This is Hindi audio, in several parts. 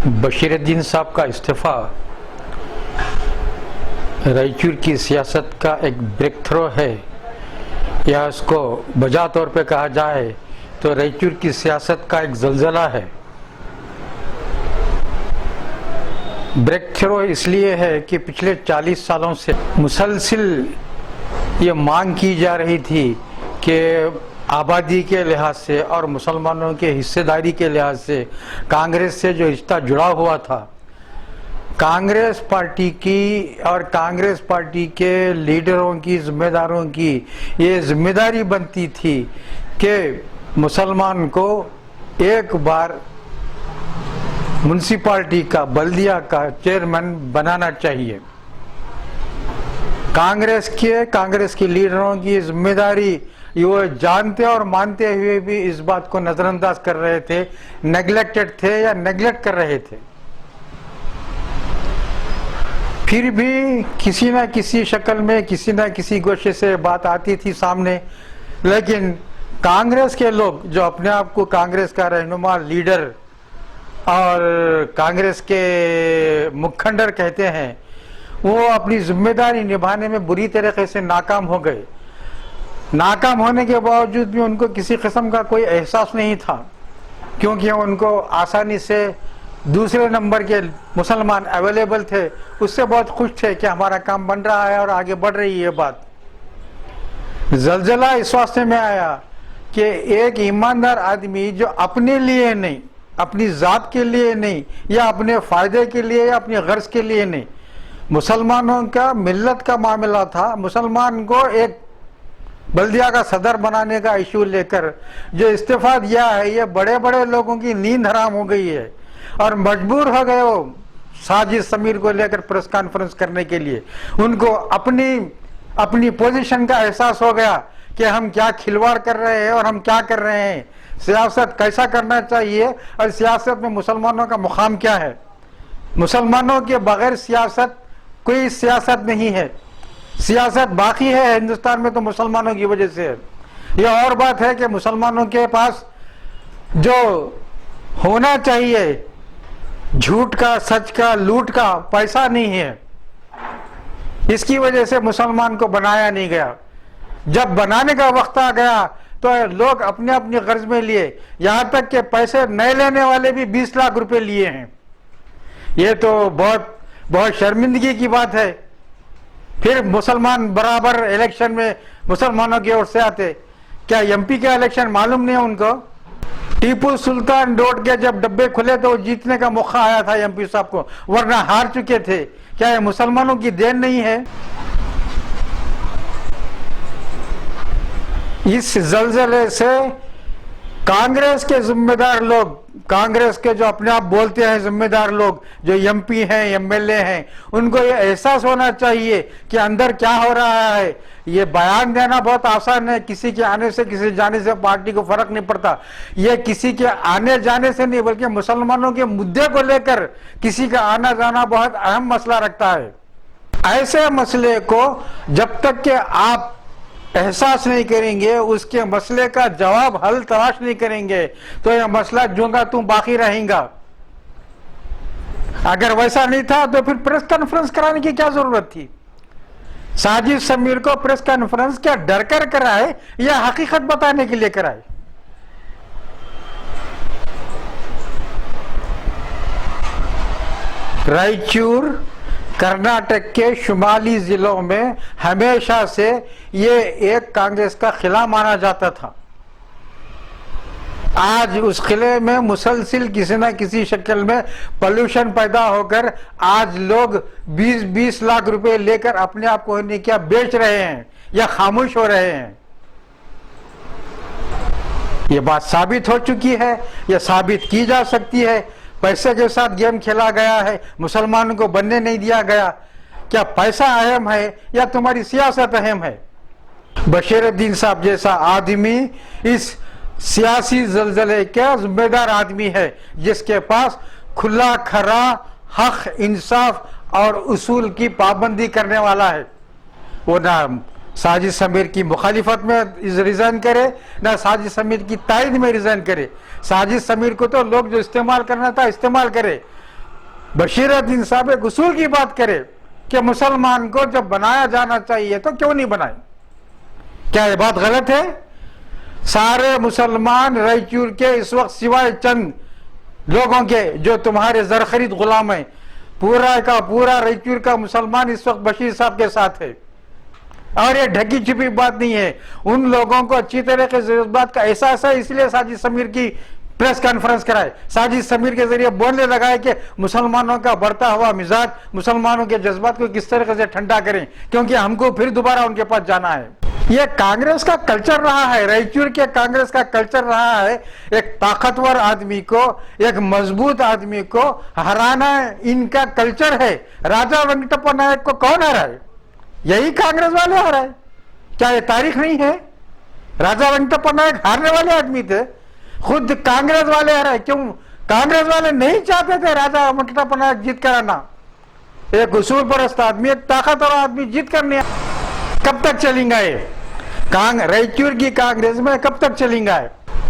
बशीरुद्दीन साहब का इस्तीफ़ा रायचूर की सियासत का एक ब्रेक थ्रो है, या उसको बजा तौर पे कहा जाए तो रायचूर की सियासत का एक ज़लज़ला है। ब्रेक थ्रो इसलिए है कि पिछले 40 सालों से मुसलसिल ये मांग की जा रही थी कि आबादी के लिहाज से और मुसलमानों के हिस्सेदारी के लिहाज से कांग्रेस से जो रिश्ता जुड़ा हुआ था, कांग्रेस पार्टी की और कांग्रेस पार्टी के लीडरों की, जिम्मेदारों की ये जिम्मेदारी बनती थी कि मुसलमान को एक बार म्युनिसिपालिटी का, बल्दिया का चेयरमैन बनाना चाहिए। कांग्रेस के लीडरों की जिम्मेदारी वो जानते और मानते हुए भी इस बात को नजरअंदाज कर रहे थे, नेग्लेक्टेड थे या नेग्लेक्ट कर रहे थे। फिर भी किसी ना किसी शक्ल में, किसी ना किसी गोशे से बात आती थी सामने, लेकिन कांग्रेस के लोग जो अपने आप को कांग्रेस का रहनुमा, लीडर और कांग्रेस के मुखंडर कहते हैं, वो अपनी जिम्मेदारी निभाने में बुरी तरीके से नाकाम हो गए। नाकाम होने के बावजूद भी उनको किसी किस्म का कोई एहसास नहीं था, क्योंकि उनको आसानी से दूसरे नंबर के मुसलमान अवेलेबल थे, उससे बहुत खुश थे कि हमारा काम बन रहा है और आगे बढ़ रही है बात। जलजला इस वास्ते में आया कि एक ईमानदार आदमी जो अपने लिए नहीं, अपनी जात के लिए नहीं, या अपने फायदे के लिए या अपनी गर्ज के लिए नहीं, मुसलमानों का, मिल्लत का मामला था, मुसलमान को एक बल्दिया का सदर बनाने का इशू लेकर जो इस्तीफा दिया है, ये बड़े बड़े लोगों की नींद हराम हो गई है और मजबूर हो गए वो साजिद समीर को लेकर प्रेस कॉन्फ्रेंस करने के लिए। उनको अपनी पोजीशन का एहसास हो गया कि हम क्या खिलवाड़ कर रहे हैं और हम क्या कर रहे हैं, सियासत कैसा करना चाहिए और सियासत में मुसलमानों का मुकाम क्या है। मुसलमानों के बगैर सियासत कोई सियासत नहीं है। सियासत बाकी है हिंदुस्तान में तो मुसलमानों की वजह से है। यह और बात है कि मुसलमानों के पास जो होना चाहिए, झूठ का, सच का, लूट का पैसा नहीं है। इसकी वजह से मुसलमान को बनाया नहीं गया। जब बनाने का वक्त आ गया तो लोग अपने अपनी गर्ज में लिए, यहां तक कि पैसे नहीं लेने वाले भी 20 लाख रुपए लिए हैं। ये तो बहुत शर्मिंदगी की बात है। फिर मुसलमान बराबर इलेक्शन में मुसलमानों की ओर से आते। क्या एमपी का इलेक्शन मालूम नहीं है उनको? टीपू सुल्तान रोड के जब डब्बे खुले तो जीतने का मौका आया था एमपी साहब को, वरना हार चुके थे। क्या ये मुसलमानों की देन नहीं है? इस जलजले से कांग्रेस के जिम्मेदार लोग, कांग्रेस के जो अपने आप बोलते हैं जिम्मेदार लोग, जो एमपी हैं, एमएलए हैं, उनको ये एहसास होना चाहिए कि अंदर क्या हो रहा है। ये बयान देना बहुत आसान है, किसी के आने से, किसी जाने से पार्टी को फर्क नहीं पड़ता। ये किसी के आने जाने से नहीं, बल्कि मुसलमानों के मुद्दे को लेकर किसी का आना जाना बहुत अहम मसला रखता है। ऐसे मसले को जब तक कि आप एहसास नहीं करेंगे, उसके मसले का जवाब हल तलाश नहीं करेंगे, तो यह मसला जूंगा तू बाकी रहेगा। अगर वैसा नहीं था तो फिर प्रेस कॉन्फ्रेंस कराने की क्या जरूरत थी? साजिद समीर को प्रेस कॉन्फ्रेंस क्या डर कर कराए या हकीकत बताने के लिए कराए? रायचूर कर्नाटक के शुमाली जिलों में हमेशा से ये एक कांग्रेस का किला माना जाता था। आज उस किले में मुसलसिल किसी न किसी शक्ल में पोल्यूशन पैदा होकर आज लोग 20-20 लाख रुपए लेकर अपने आप को क्या बेच रहे हैं या खामोश हो रहे हैं। ये बात साबित हो चुकी है, यह साबित की जा सकती है। पैसे के साथ गेम खेला गया है, मुसलमानों को बनने नहीं दिया गया। क्या पैसा अहम है या तुम्हारी सियासत अहम है? बशीरुद्दीन साहब जैसा आदमी इस सियासी जलजले का जिम्मेदार आदमी है, जिसके पास खुला खरा हक, इंसाफ और उसूल की पाबंदी करने वाला है। वो ना साजिद समीर की मुखालिफत में रिजाइन करे, ना साजिद समीर की तायद में रिजाइन करे। साजिद समीर को तो लोग जो इस्तेमाल करना था इस्तेमाल करे, बशीरुद्दीन साहब एक उसूल की बात करे कि मुसलमान को जब बनाया जाना चाहिए तो क्यों नहीं बनाए? क्या ये बात गलत है? सारे मुसलमान रायचूर के इस वक्त सिवाय चंद लोगों के जो तुम्हारे जरखरीद गुलाम है, पूरा का पूरा रायचूर का मुसलमान इस वक्त बशीर साहब के साथ है। और ये ढकी छिपी बात नहीं है, उन लोगों को अच्छी तरीके से इस बात का एहसास है, इसलिए साजिद समीर की प्रेस कॉन्फ्रेंस कराए, साजिद समीर के जरिए बोलने लगाए कि मुसलमानों का बढ़ता हुआ मिजाज मुसलमानों के जज्बात को किस तरीके से ठंडा करें, क्योंकि हमको फिर दोबारा उनके पास जाना है। ये कांग्रेस का कल्चर रहा है, रायचूर के कांग्रेस का कल्चर रहा है, एक ताकतवर आदमी को, एक मजबूत आदमी को हराना इनका कल्चर है। राजा वेंकटप्पा नायक को कौन हराए? यही कांग्रेस वाले हराए। क्या ये तारीख नहीं है? राजा वेंकटप्पा नायक हारने वाले आदमी थे, खुद कांग्रेस वाले हराए। क्यों? कांग्रेस वाले नहीं चाहते थे राजा वेंकटप्पा नायक जीत कर आना। एक उसूल परस्त आदमी, एक ताकतवर आदमी जीत कर नहीं। कब तक चलेंगे ये रायचूर की कांग्रेस में? कब तक चलेंगे?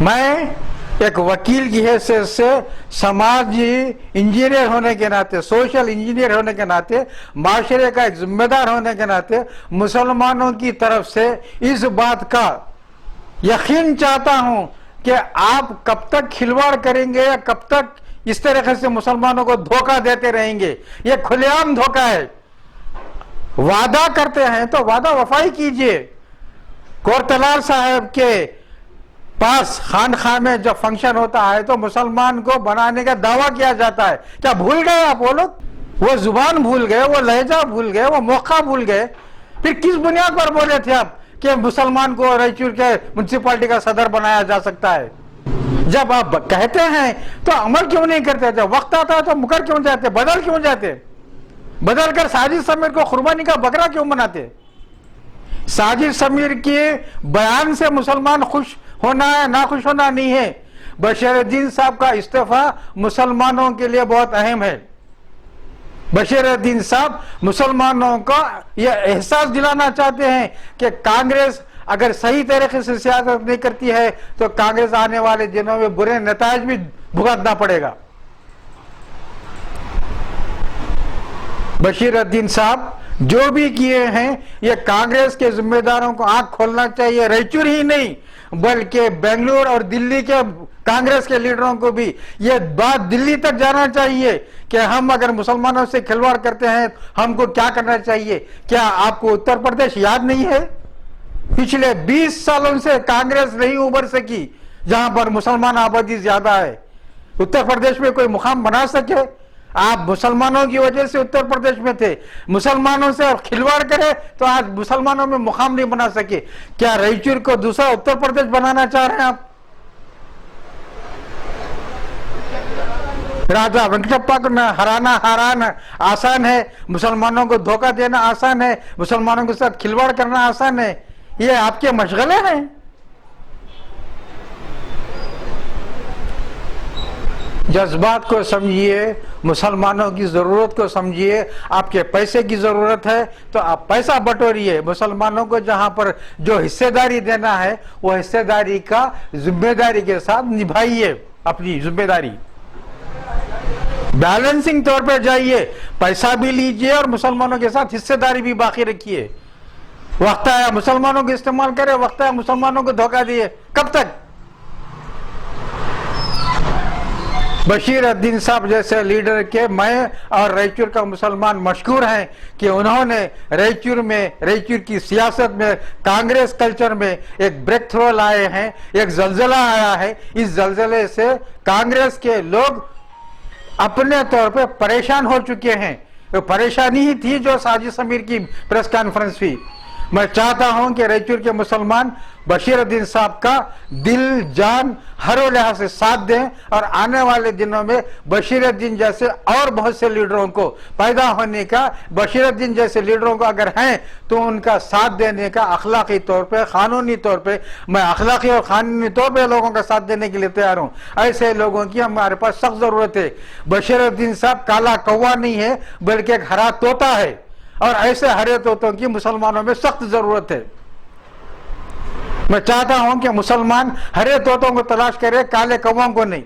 मैं एक वकील की हैसियत से, समाजी इंजीनियर होने के नाते, सोशल इंजीनियर होने के नाते, माशरे का एक जिम्मेदार होने के नाते मुसलमानों की तरफ से इस बात का यकीन चाहता हूं कि आप कब तक खिलवाड़ करेंगे या कब तक इस तरीके से मुसलमानों को धोखा देते रहेंगे। ये खुलेआम धोखा है। वादा करते हैं तो वादा वफाई कीजिए। कोरतलाल साहब के पास खानखा में जब फंक्शन होता है तो मुसलमान को बनाने का दावा किया जाता है। क्या भूल गए आप? वो लोग वो जुबान भूल गए, वो लहजा भूल गए, वो मौका भूल गए? फिर किस बुनियाद पर बोले थे आप कि मुसलमान को रायचूर के म्युनिसिपालिटी का सदर बनाया जा सकता है? जब आप कहते हैं तो अमल क्यों नहीं करते? जब वक्त आता है तो मुकर क्यों जाते? बदल क्यों जाते? बदल कर साजिद समीर को कुर्बानी का बकरा क्यों बनाते? साजिद समीर के बयान से मुसलमान खुश होना है, ना खुश होना नहीं है। बशीरुद्दीन साहब का इस्तीफा मुसलमानों के लिए बहुत अहम है। बशीरुद्दीन साहब मुसलमानों को यह एहसास दिलाना चाहते हैं कि कांग्रेस अगर सही तरीके से सियासत नहीं करती है तो कांग्रेस आने वाले दिनों में बुरे नतायज भी भुगतना पड़ेगा। बशीरुद्दीन साहब जो भी किए हैं ये कांग्रेस के जिम्मेदारों को आंख खोलना चाहिए। रायचूर ही नहीं बल्कि बेंगलुरु और दिल्ली के कांग्रेस के लीडरों को भी ये बात दिल्ली तक जाना चाहिए कि हम अगर मुसलमानों से खिलवाड़ करते हैं हमको क्या करना चाहिए। क्या आपको उत्तर प्रदेश याद नहीं है? पिछले 20 सालों से कांग्रेस नहीं उभर सकी जहां पर मुसलमान आबादी ज्यादा है। उत्तर प्रदेश में कोई मुकाम बना सके? आप मुसलमानों की वजह से उत्तर प्रदेश में थे, मुसलमानों से खिलवाड़ करे तो आज मुसलमानों में मुकाम नहीं बना सके। क्या रायचूर को दूसरा उत्तर प्रदेश बनाना चाह रहे हैं आप? राजा वेंकटप्पा को हराना आसान है, मुसलमानों को धोखा देना आसान है, मुसलमानों के साथ खिलवाड़ करना आसान है। ये आपके मशगले हैं। जज्बात को समझिए, मुसलमानों की जरूरत को समझिए। आपके पैसे की जरूरत है तो आप पैसा बटोरिए। मुसलमानों को जहां पर जो हिस्सेदारी देना है वो हिस्सेदारी का जिम्मेदारी के साथ निभाइए अपनी जिम्मेदारी। बैलेंसिंग तौर पर जाइए, पैसा भी लीजिए और मुसलमानों के साथ हिस्सेदारी भी बाकी रखिए। वक्त आया मुसलमानों को इस्तेमाल करे, वक्त आया मुसलमानों को धोखा दिए। कब तक? बशीरुद्दीन साहब जैसे लीडर के मैं और रायचूर का मुसलमान मशहूर हैं कि उन्होंने रायचूर की सियासत में, कांग्रेस कल्चर में एक ब्रेक थ्रो लाए हैं। एक जलजला आया है, इस जलजले से कांग्रेस के लोग अपने तौर पे परेशान हो चुके हैं। तो परेशानी ही थी जो साजिद समीर की प्रेस कॉन्फ्रेंस हुई। मैं चाहता हूं कि रायचूर के मुसलमान बशीरुद्दीन साहब का दिल जान हर लिहाज से साथ दें और आने वाले दिनों में बशीरुद्दीन जैसे और बहुत से लीडरों को पैदा होने का, बशीरुद्दीन जैसे लीडरों को अगर हैं तो उनका साथ देने का अखलाकी तौर पे, कानूनी तौर पे, मैं अखलाकी और कानूनी तौर पे लोगों का साथ देने के लिए तैयार हूं। ऐसे लोगों की हमारे पास सख्त जरूरत है। बशीरुद्दीन साहब काला कौवा नहीं है बल्कि एक हरा तोता है और ऐसे हरे तोतों की मुसलमानों में सख्त जरूरत है। मैं चाहता हूं कि मुसलमान हरे तोतों को तलाश करे, काले कौवों को नहीं।